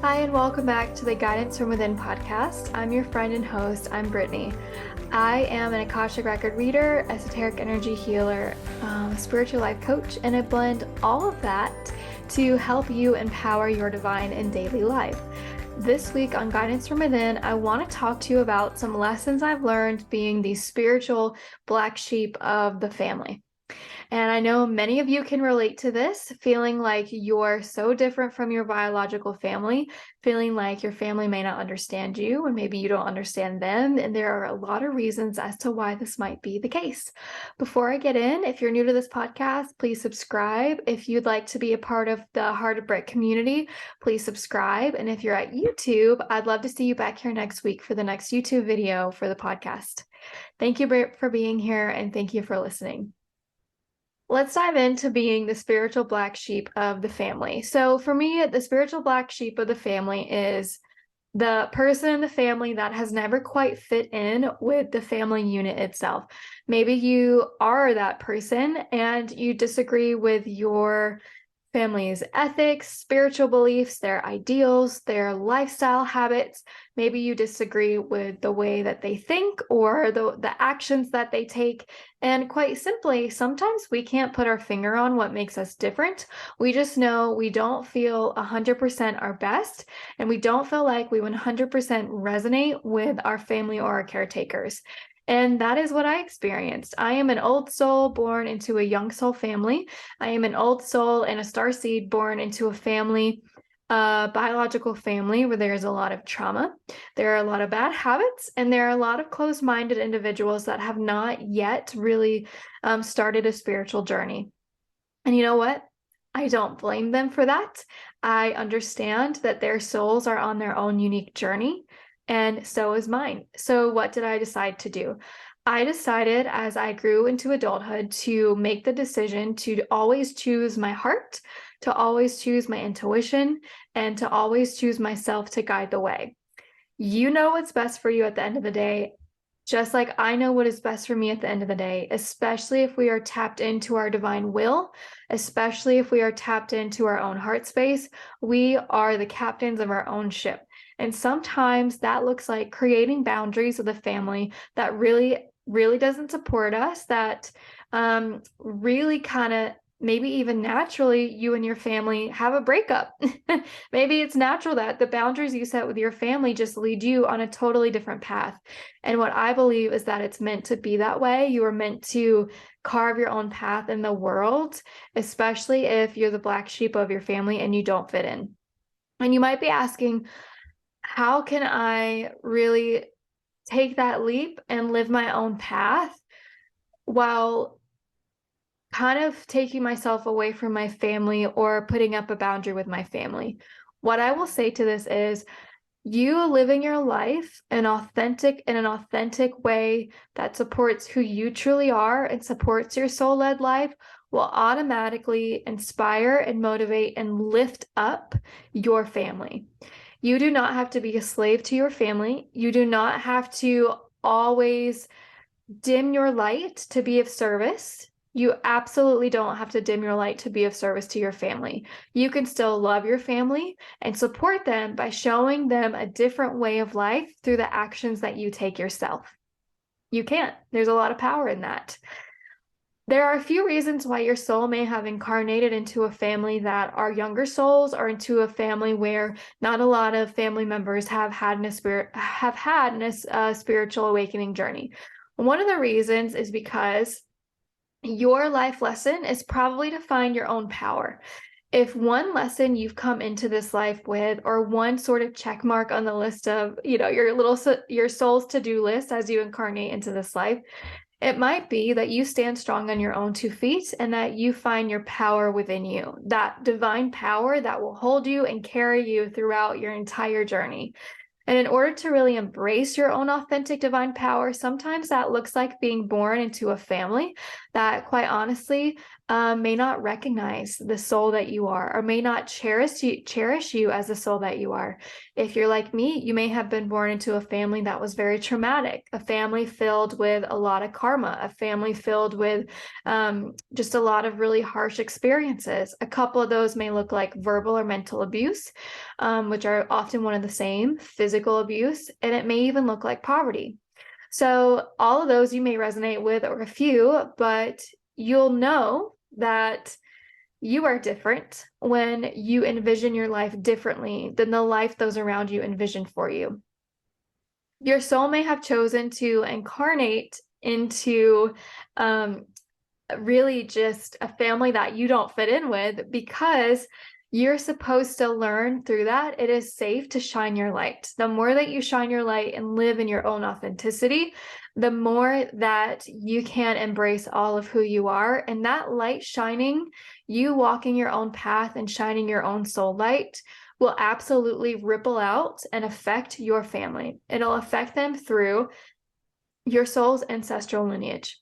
Hi, and welcome back to the Guidance from Within podcast. I'm your friend and host. I'm Brittany. I am an Akashic Record reader, esoteric energy healer, spiritual life coach, and I blend all of that to help you empower your divine in daily life. This week on Guidance from Within, I want to talk to you about some lessons I've learned being the spiritual black sheep of the family. And I know many of you can relate to this, feeling like you're so different from your biological family, feeling like your family may not understand you and maybe you don't understand them. And there are a lot of reasons as to why this might be the case. Before I get in, if you're new to this podcast, please subscribe. If you'd like to be a part of the Heart of Brit community, please subscribe. And if you're at YouTube, I'd love to see you back here next week for the next YouTube video for the podcast. Thank you, Britt, for being here, and thank you for listening. Let's dive into being the spiritual black sheep of the family. So for me, the spiritual black sheep of the family is the person in the family that has never quite fit in with the family unit itself. Maybe you are that person and you disagree with your family's ethics, spiritual beliefs, their ideals, their lifestyle habits. Maybe you disagree with the way that they think or the actions that they take. And quite simply, sometimes we can't put our finger on what makes us different. We just know we don't feel 100% our best, and we don't feel like we 100% resonate with our family or our caretakers. And that is what I experienced. I am an old soul born into a young soul family. I am an old soul and a star seed born into a family, biological family where there's a lot of trauma. There are a lot of bad habits, and there are a lot of closed-minded individuals that have not yet really started a spiritual journey. And you know what? I don't blame them for that. I understand that their souls are on their own unique journey, and so is mine. So what did I decide to do? I decided as I grew into adulthood to make the decision to always choose my heart, to always choose my intuition, and to always choose myself to guide the way. You know what's best for you at the end of the day, just like I know what is best for me at the end of the day, especially if we are tapped into our divine will, especially if we are tapped into our own heart space. We are the captains of our own ship. And sometimes that looks like creating boundaries with a family that really doesn't support us, that really kind of maybe even naturally you and your family have a breakup. Maybe it's natural that the boundaries you set with your family just lead you on a totally different path. And what I believe is that it's meant to be that way. You are meant to carve your own path in the world, especially if you're the black sheep of your family and you don't fit in. And you might be asking, how can I really take that leap and live my own path while kind of taking myself away from my family or putting up a boundary with my family? What I will say to this is, you living your life in an authentic way that supports who you truly are and supports your soul-led life will automatically inspire and motivate and lift up your family. You do not have to be a slave to your family. You do not have to always dim your light to be of service. You absolutely don't have to dim your light to be of service to your family. You can still love your family and support them by showing them a different way of life through the actions that you take yourself. You can't. There's a lot of power in that. There are a few reasons why your soul may have incarnated into a family that are younger souls, or into a family where not a lot of family members have had a spiritual awakening journey. One of the reasons is because your life lesson is probably to find your own power. If one lesson you've come into this life with, or one sort of check mark on the list of, your soul's to-do list as you incarnate into this life, it might be that you stand strong on your own 2 feet and that you find your power within you, that divine power that will hold you and carry you throughout your entire journey. And in order to really embrace your own authentic divine power, sometimes that looks like being born into a family that, quite honestly, may not recognize the soul that you are, or may not cherish you as the soul that you are. If you're like me, you may have been born into a family that was very traumatic, a family filled with a lot of karma, a family filled with just a lot of really harsh experiences. A couple of those may look like verbal or mental abuse, which are often one of the same, physical abuse, and it may even look like poverty. So all of those you may resonate with, or a few, but you'll know that you are different when you envision your life differently than the life those around you envision for you. Your soul may have chosen to incarnate into really just a family that you don't fit in with, because you're supposed to learn through that it is safe to shine your light. The more that you shine your light and live in your own authenticity, the more that you can embrace all of who you are. And that light shining, you walking your own path and shining your own soul light, will absolutely ripple out and affect your family. It'll affect them through your soul's ancestral lineage.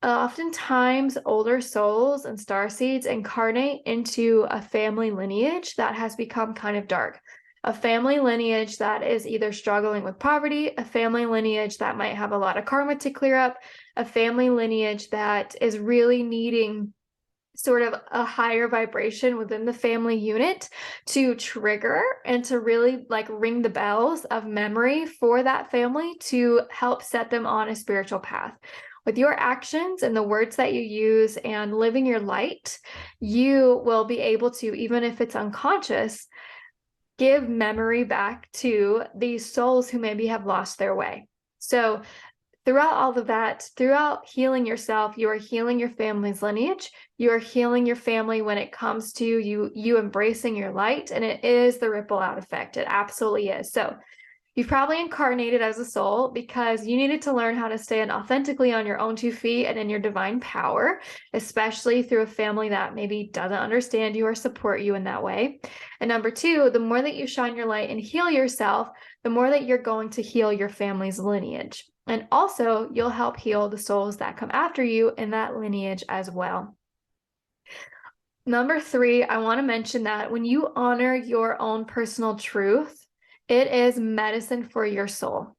Oftentimes, older souls and starseeds incarnate into a family lineage that has become kind of dark. A family lineage that is either struggling with poverty, a family lineage that might have a lot of karma to clear up, a family lineage that is really needing sort of a higher vibration within the family unit to trigger and to really like ring the bells of memory for that family to help set them on a spiritual path. With your actions and the words that you use and living your light, you will be able to, even if it's unconscious, give memory back to these souls who maybe have lost their way. So throughout all of that, throughout healing yourself, you are healing your family's lineage. You are healing your family when it comes to you embracing your light, and it is the ripple out effect. It absolutely is. So you've probably incarnated as a soul because you needed to learn how to stand authentically on your own 2 feet and in your divine power, especially through a family that maybe doesn't understand you or support you in that way. And number 2, the more that you shine your light and heal yourself, the more that you're going to heal your family's lineage. And also, you'll help heal the souls that come after you in that lineage as well. Number 3, I want to mention that when you honor your own personal truth, it is medicine for your soul.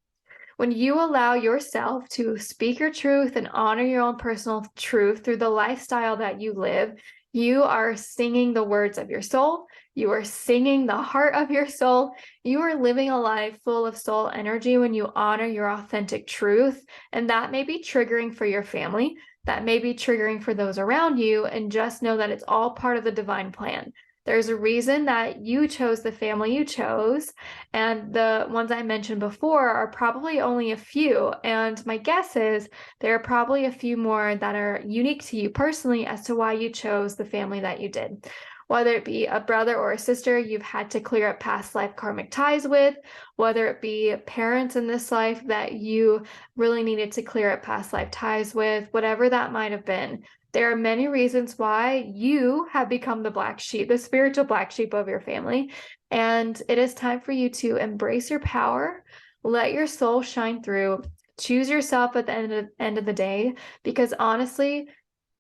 When you allow yourself to speak your truth and honor your own personal truth through the lifestyle that you live, you are singing the words of your soul. You are singing the heart of your soul. You are living a life full of soul energy when you honor your authentic truth. And that may be triggering for your family. That may be triggering for those around you. And just know that it's all part of the divine plan. There's a reason that you chose the family you chose, and the ones I mentioned before are probably only a few, and my guess is there are probably a few more that are unique to you personally as to why you chose the family that you did. Whether it be a brother or a sister you've had to clear up past life karmic ties with, whether it be parents in this life that you really needed to clear up past life ties with, whatever that might have been. There are many reasons why you have become the black sheep, the spiritual black sheep of your family. And it is time for you to embrace your power, let your soul shine through, choose yourself at the end of the day, because honestly,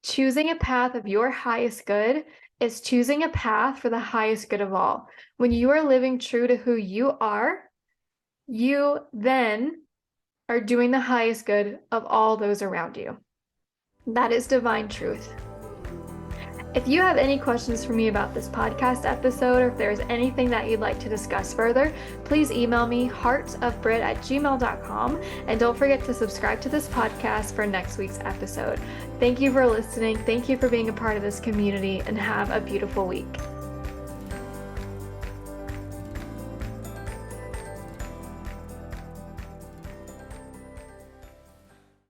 choosing a path of your highest good is choosing a path for the highest good of all. When you are living true to who you are, you then are doing the highest good of all those around you. That is divine truth. If you have any questions for me about this podcast episode, or if there's anything that you'd like to discuss further, please email me heartsofbrit@gmail.com, and don't forget to subscribe to this podcast for next week's episode. Thank you for listening. Thank you for being a part of this community, and have a beautiful week.